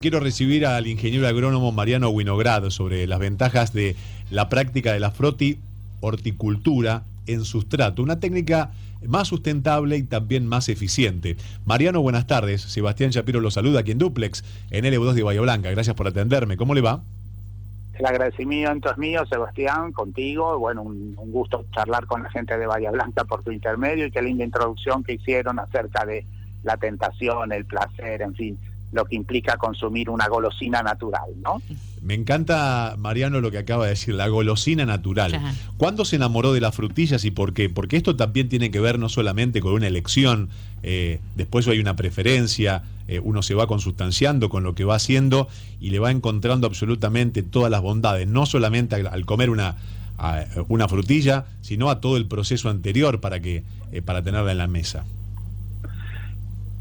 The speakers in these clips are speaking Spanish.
Quiero recibir al ingeniero agrónomo Mariano Winograd sobre las ventajas de la práctica de la frutihorticultura en sustrato, una técnica más sustentable y también más eficiente. Mariano, buenas tardes. Sebastián Shapiro lo saluda aquí en Duplex, en LV2 de Bahía Blanca. Gracias por atenderme. ¿Cómo le va? El agradecimiento es mío, Sebastián, contigo. Bueno, un gusto charlar con la gente de Bahía Blanca por tu intermedio, y qué linda introducción que hicieron acerca de la tentación, el placer, en fin, lo que implica consumir una golosina natural, ¿no? Me encanta, Mariano, lo que acaba de decir, la golosina natural. Ajá. ¿Cuándo se enamoró de las frutillas y por qué? Porque esto también tiene que ver no solamente con una elección, después hay una preferencia, uno se va consustanciando con lo que va haciendo y le va encontrando absolutamente todas las bondades, no solamente al comer una frutilla, sino a todo el proceso anterior para tenerla en la mesa.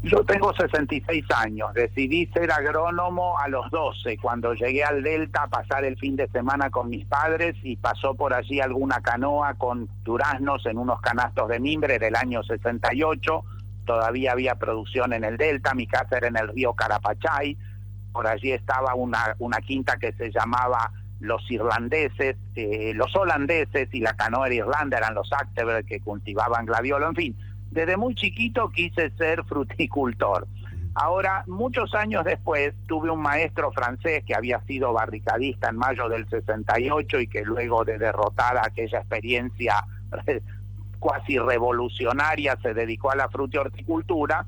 Yo tengo 66 años, decidí ser agrónomo a los 12, cuando llegué al Delta a pasar el fin de semana con mis padres, y pasó por allí alguna canoa con duraznos en unos canastos de mimbre del año 68, todavía había producción en el Delta, mi casa era en el río Carapachay, por allí estaba una quinta que se llamaba los holandeses, y la canoa era Irlanda, eran los Acteberg que cultivaban gladiolo, en fin. Desde muy chiquito quise ser fruticultor. Ahora, muchos años después, tuve un maestro francés que había sido barricadista en mayo del 68 y que luego de derrotar aquella experiencia cuasi revolucionaria se dedicó a la frutihorticultura.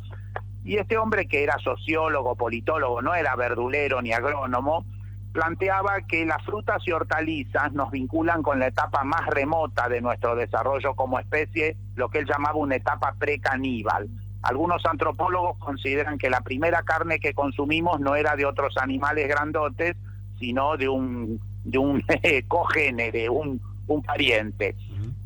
Y este hombre, que era sociólogo, politólogo, no era verdulero ni agrónomo, planteaba que las frutas y hortalizas nos vinculan con la etapa más remota de nuestro desarrollo como especie, lo que él llamaba una etapa precaníbal. Algunos antropólogos consideran que la primera carne que consumimos no era de otros animales grandotes, sino de un cogénere, un pariente.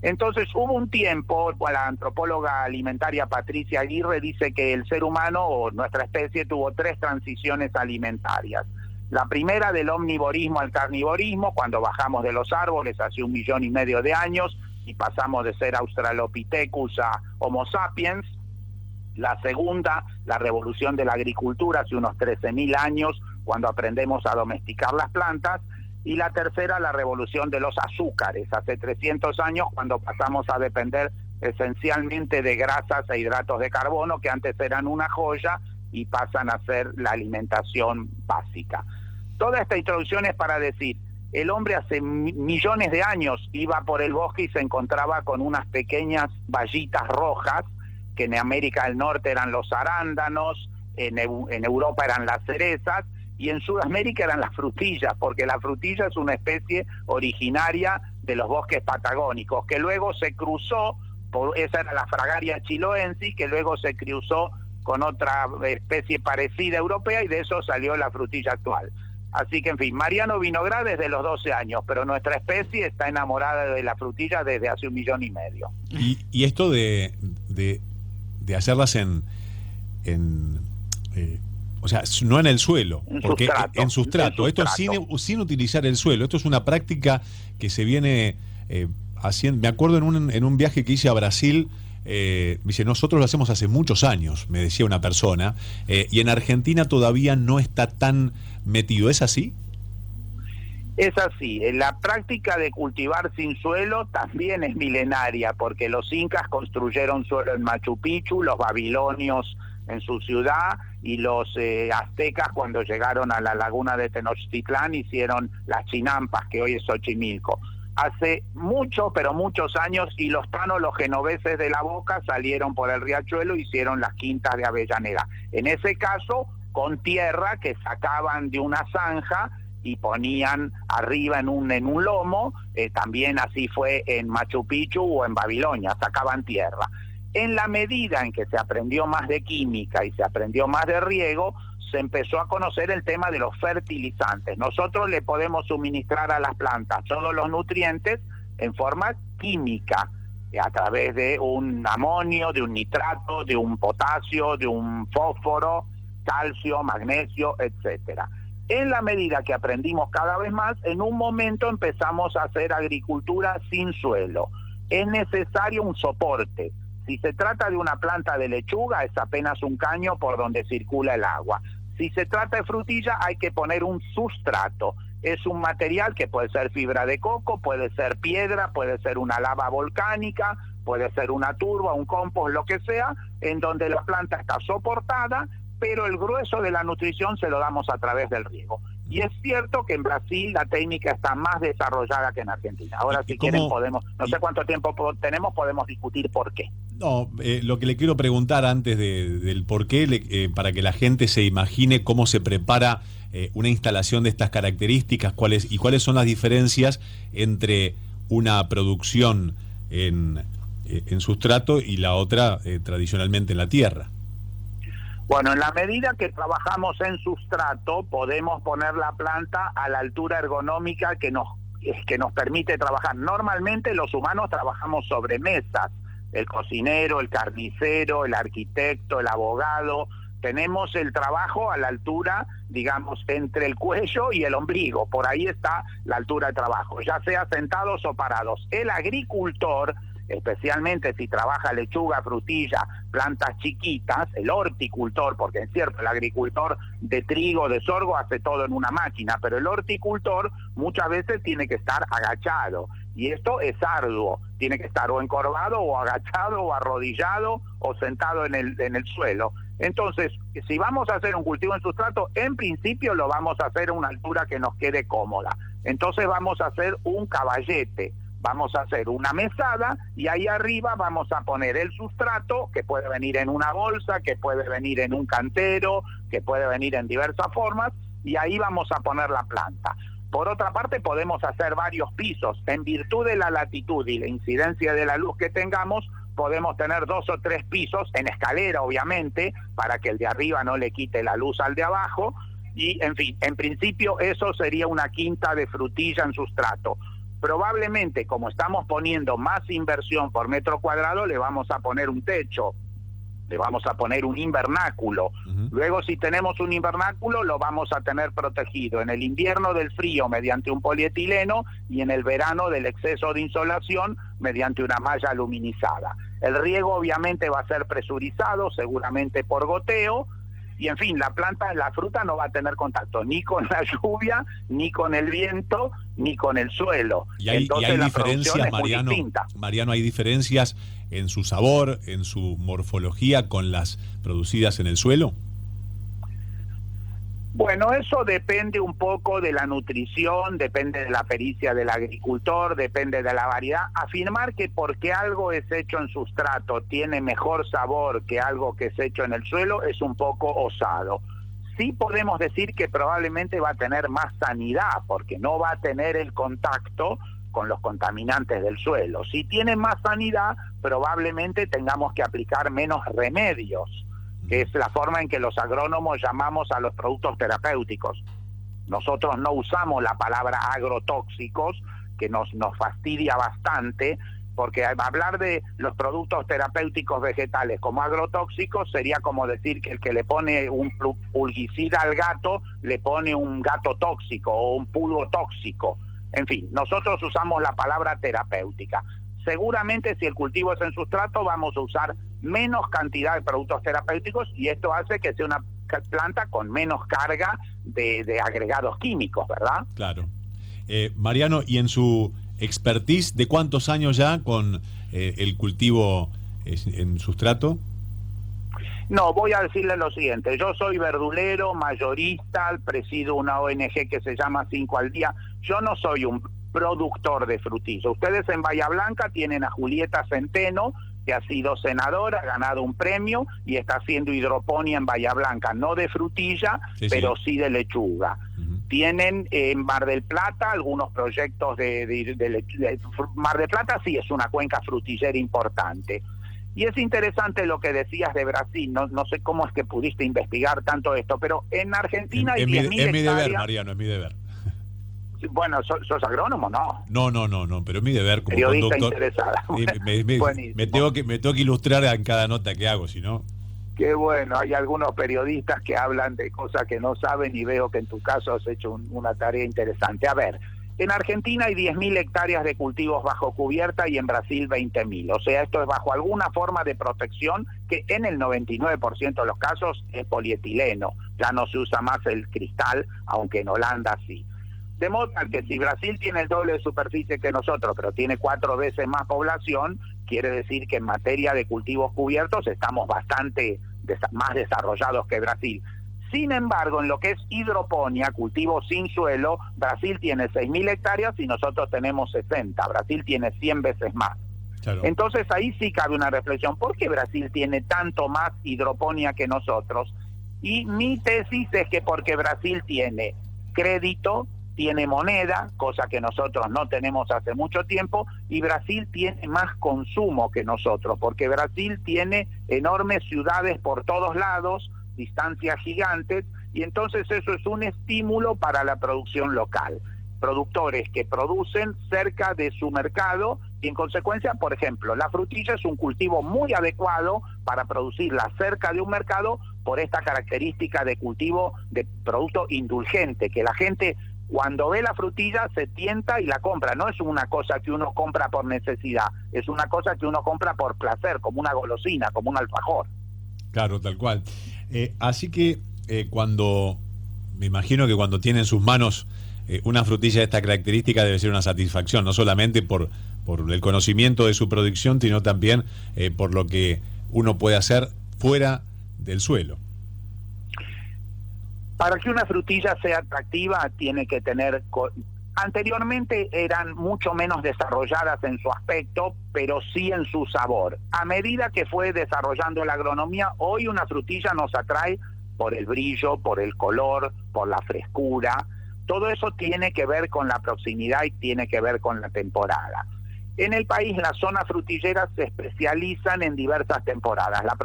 Entonces hubo un tiempo, la antropóloga alimentaria Patricia Aguirre dice que el ser humano o nuestra especie tuvo 3 transiciones alimentarias. La primera, del omnivorismo al carnivorismo, cuando bajamos de los árboles hace 1,5 millones de años y pasamos de ser Australopithecus a Homo sapiens. La segunda, la revolución de la agricultura hace unos 13.000 años, cuando aprendemos a domesticar las plantas. Y la tercera, la revolución de los azúcares, hace 300 años, cuando pasamos a depender esencialmente de grasas e hidratos de carbono, que antes eran una joya, y pasan a ser la alimentación básica. Toda esta introducción es para decir, el hombre hace millones de años iba por el bosque y se encontraba con unas pequeñas bayitas rojas, que en América del Norte eran los arándanos, en Europa eran las cerezas, y en Sudamérica eran las frutillas, porque la frutilla es una especie originaria de los bosques patagónicos, que luego se cruzó, esa era la Fragaria chiloensis, que luego se cruzó con otra especie parecida europea, y de eso salió la frutilla actual. Así que, en fin, Mariano Winograd desde los 12 años, pero nuestra especie está enamorada de la frutilla desde hace 1,5 millones. Y esto de hacerlas o sea, no en el suelo, porque en sustrato. Esto sin utilizar el suelo. Esto es una práctica que se viene haciendo. Me acuerdo en un viaje que hice a Brasil. Me dice, nosotros lo hacemos hace muchos años, me decía una persona, y en Argentina todavía no está tan metido. ¿Es así? Es así. La práctica de cultivar sin suelo también es milenaria, porque los incas construyeron suelo en Machu Picchu, los babilonios en su ciudad, y los aztecas, cuando llegaron a la laguna de Tenochtitlán, hicieron las chinampas, que hoy es Xochimilco. Hace mucho, pero muchos años, y los tanos, los genoveses de la Boca, salieron por el riachuelo y hicieron las quintas de Avellaneda. En ese caso, con tierra que sacaban de una zanja y ponían arriba en un lomo. También así fue en Machu Picchu o en Babilonia, sacaban tierra. En la medida en que se aprendió más de química y se aprendió más de riego, se empezó a conocer el tema de los fertilizantes. Nosotros le podemos suministrar a las plantas todos los nutrientes en forma química, a través de un amonio, de un nitrato, de un potasio, de un fósforo, calcio, magnesio, etcétera. En la medida que aprendimos cada vez más, en un momento empezamos a hacer agricultura sin suelo. Es necesario un soporte. Si se trata de una planta de lechuga, es apenas un caño por donde circula el agua. Si se trata de frutilla, hay que poner un sustrato. Es un material que puede ser fibra de coco, puede ser piedra, puede ser una lava volcánica, puede ser una turba, un compost, lo que sea, en donde la planta está soportada, pero el grueso de la nutrición se lo damos a través del riego. Y es cierto que en Brasil la técnica está más desarrollada que en Argentina. Ahora, si quieren, podemos, no sé cuánto tiempo tenemos, podemos discutir por qué. No, lo que le quiero preguntar antes del por qué, para que la gente se imagine cómo se prepara una instalación de estas características, cuáles son las diferencias entre una producción en sustrato y la otra tradicionalmente en la tierra. Bueno, en la medida que trabajamos en sustrato, podemos poner la planta a la altura ergonómica que nos permite trabajar. Normalmente los humanos trabajamos sobre mesas. El cocinero, el carnicero, el arquitecto, el abogado, tenemos el trabajo a la altura, digamos, entre el cuello y el ombligo. Por ahí está la altura de trabajo, ya sea sentados o parados. El agricultor, especialmente si trabaja lechuga, frutilla, plantas chiquitas, el horticultor, porque es cierto, el agricultor de trigo, de sorgo, hace todo en una máquina, pero el horticultor muchas veces tiene que estar agachado, y esto es arduo, tiene que estar o encorvado, o agachado, o arrodillado, o sentado en el suelo. Entonces, si vamos a hacer un cultivo en sustrato, en principio lo vamos a hacer a una altura que nos quede cómoda. Entonces vamos a hacer un caballete, vamos a hacer una mesada, y ahí arriba vamos a poner el sustrato, que puede venir en una bolsa, que puede venir en un cantero, que puede venir en diversas formas, y ahí vamos a poner la planta. Por otra parte, podemos hacer varios pisos. En virtud de la latitud y la incidencia de la luz que tengamos, podemos tener 2 o 3 pisos, en escalera obviamente, para que el de arriba no le quite la luz al de abajo, y en fin, en principio eso sería una quinta de frutilla en sustrato. Probablemente, como estamos poniendo más inversión por metro cuadrado, le vamos a poner un techo, le vamos a poner un invernáculo. Luego, si tenemos un invernáculo, lo vamos a tener protegido en el invierno del frío mediante un polietileno, y en el verano del exceso de insolación mediante una malla aluminizada. El riego obviamente va a ser presurizado, seguramente por goteo, y en fin, la fruta no va a tener contacto ni con la lluvia, ni con el viento, ni con el suelo. Entonces, hay diferencias, Mariano, hay diferencias en su sabor, en su morfología con las producidas en el suelo. Bueno, eso depende un poco de la nutrición, depende de la pericia del agricultor, depende de la variedad. Afirmar que porque algo es hecho en sustrato tiene mejor sabor que algo que es hecho en el suelo es un poco osado. Sí podemos decir que probablemente va a tener más sanidad, porque no va a tener el contacto con los contaminantes del suelo. Si tiene más sanidad, probablemente tengamos que aplicar menos remedios, que es la forma en que los agrónomos llamamos a los productos terapéuticos. Nosotros no usamos la palabra agrotóxicos, que nos fastidia bastante, porque hablar de los productos terapéuticos vegetales como agrotóxicos sería como decir que el que le pone un pulguicida al gato le pone un gato tóxico o un pulgo tóxico. En fin, nosotros usamos la palabra terapéutica. Seguramente si el cultivo es en sustrato vamos a usar menos cantidad de productos terapéuticos, y esto hace que sea una planta con menos carga de agregados químicos, ¿verdad? Claro. Mariano, y en su expertise, ¿de cuántos años ya con el cultivo en sustrato? No, voy a decirle lo siguiente. Yo soy verdulero, mayorista, presido una ONG que se llama 5 al Día. Yo no soy un productor de frutilla. Ustedes en Bahía Blanca tienen a Julieta Centeno, que ha sido senadora, ha ganado un premio y está haciendo hidroponía en Bahía Blanca, no de frutilla, pero sí de lechuga. Tienen en Mar del Plata algunos proyectos de Mar del Plata sí es una cuenca frutillera importante. Y es interesante lo que decías de Brasil, no sé cómo es que pudiste investigar tanto esto, pero en Argentina hay 10.000 hectáreas. Es mi deber, Mariano, es mi deber. Bueno, ¿sos agrónomo? No, pero es mi deber como periodista conductor. Interesada. Me tengo que ilustrar en cada nota que hago, si no. Qué bueno, hay algunos periodistas que hablan de cosas que no saben, y veo que en tu caso has hecho una tarea interesante. A ver, En Argentina hay 10.000 hectáreas de cultivos bajo cubierta y en Brasil 20.000. O sea, esto es bajo alguna forma de protección que en el 99% de los casos es polietileno. Ya no se usa más el cristal, aunque en Holanda sí. De modo tal que si Brasil tiene el doble de superficie que nosotros, pero tiene 4 veces más población, quiere decir que en materia de cultivos cubiertos estamos bastante más desarrollados que Brasil. Sin embargo, en lo que es hidroponía, cultivos sin suelo, Brasil tiene 6.000 hectáreas y nosotros tenemos 60. Brasil tiene 100 veces más. Claro. Entonces ahí sí cabe una reflexión. ¿Por qué Brasil tiene tanto más hidroponía que nosotros? Y mi tesis es que porque Brasil tiene crédito, tiene moneda, cosa que nosotros no tenemos hace mucho tiempo, y Brasil tiene más consumo que nosotros, porque Brasil tiene enormes ciudades por todos lados, distancias gigantes, y entonces eso es un estímulo para la producción local. Productores que producen cerca de su mercado y en consecuencia, por ejemplo, la frutilla es un cultivo muy adecuado para producirla cerca de un mercado por esta característica de cultivo de producto indulgente, que la gente cuando ve la frutilla se tienta y la compra. No es una cosa que uno compra por necesidad, es una cosa que uno compra por placer, como una golosina, como un alfajor. Claro, tal cual. Así que me imagino que cuando tiene en sus manos una frutilla de esta característica debe ser una satisfacción, no solamente por el conocimiento de su producción, sino también por lo que uno puede hacer fuera del suelo. Para que una frutilla sea atractiva tiene que tener... Anteriormente eran mucho menos desarrolladas en su aspecto, pero sí en su sabor. A medida que fue desarrollando la agronomía, hoy una frutilla nos atrae por el brillo, por el color, por la frescura. Todo eso tiene que ver con la proximidad y tiene que ver con la temporada. En el país las zonas frutilleras se especializan en diversas temporadas. La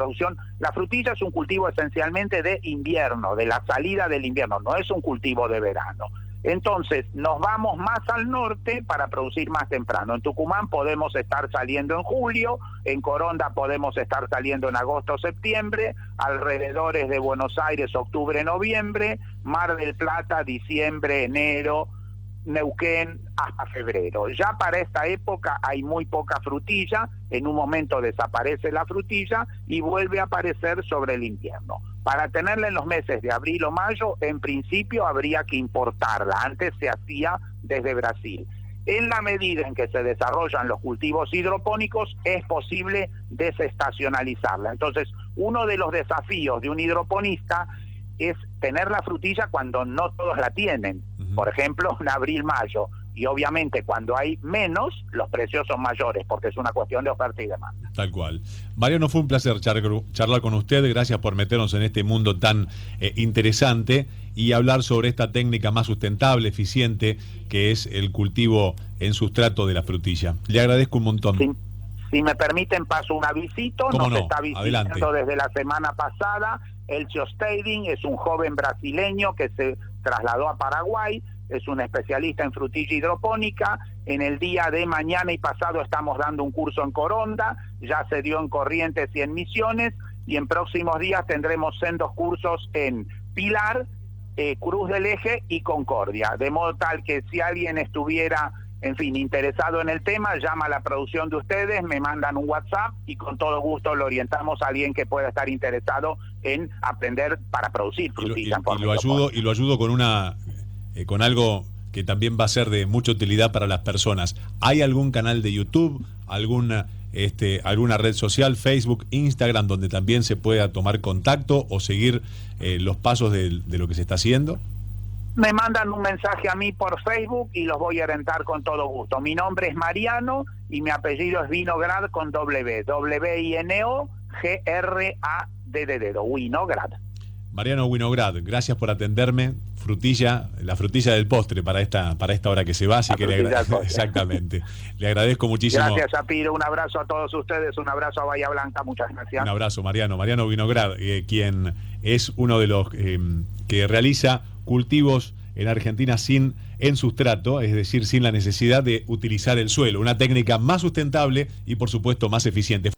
frutilla es un cultivo esencialmente de invierno, de la salida del invierno, no es un cultivo de verano. Entonces nos vamos más al norte para producir más temprano. En Tucumán podemos estar saliendo en julio, en Coronda podemos estar saliendo en agosto o septiembre, alrededores de Buenos Aires octubre, noviembre, Mar del Plata, diciembre, enero, Neuquén hasta febrero. Ya para esta época hay muy poca frutilla, en un momento desaparece la frutilla y vuelve a aparecer sobre el invierno. Para tenerla en los meses de abril o mayo, en principio habría que importarla, antes se hacía desde Brasil. En la medida en que se desarrollan los cultivos hidropónicos, es posible desestacionalizarla. Entonces, uno de los desafíos de un hidroponista es tener la frutilla cuando no todos la tienen. Por ejemplo, en abril, mayo. Y obviamente cuando hay menos, los precios son mayores, porque es una cuestión de oferta y demanda. Tal cual. Mariano, fue un placer charlar con usted. Gracias por meternos en este mundo tan interesante y hablar sobre esta técnica más sustentable, eficiente, que es el cultivo en sustrato de la frutilla. Le agradezco un montón. Sí. Si me permiten, paso un avisito. Nos está visitando desde la semana pasada Elcio Stading, es un joven brasileño que se trasladó a Paraguay, es un especialista en frutilla hidropónica. En el día de mañana y pasado estamos dando un curso en Coronda, ya se dio en Corrientes y en Misiones, y en próximos días tendremos sendos cursos en Pilar, Cruz del Eje y Concordia, de modo tal que si alguien estuviera, en fin, interesado en el tema, llama a la producción de ustedes, me mandan un WhatsApp y con todo gusto lo orientamos a alguien que pueda estar interesado en aprender para producir frutilla. Y lo ayudo con algo que también va a ser de mucha utilidad para las personas. ¿Hay algún canal de YouTube, alguna red social, Facebook, Instagram, donde también se pueda tomar contacto o seguir los pasos de lo que se está haciendo? Me mandan un mensaje a mí por Facebook y los voy a orientar con todo gusto. Mi nombre es Mariano y mi apellido es Winograd con W. W-I-N-O-G-R-A-D-D, Winograd. Mariano Winograd, gracias por atenderme. La frutilla del postre para esta hora que se va, así que exactamente. Le agradezco muchísimo. Gracias, Shapiro, un abrazo a todos ustedes, un abrazo a Bahía Blanca, muchas gracias. Un abrazo, Mariano Winograd, quien es uno de los que realiza cultivos en Argentina en sustrato, es decir, sin la necesidad de utilizar el suelo, una técnica más sustentable y por supuesto más eficiente.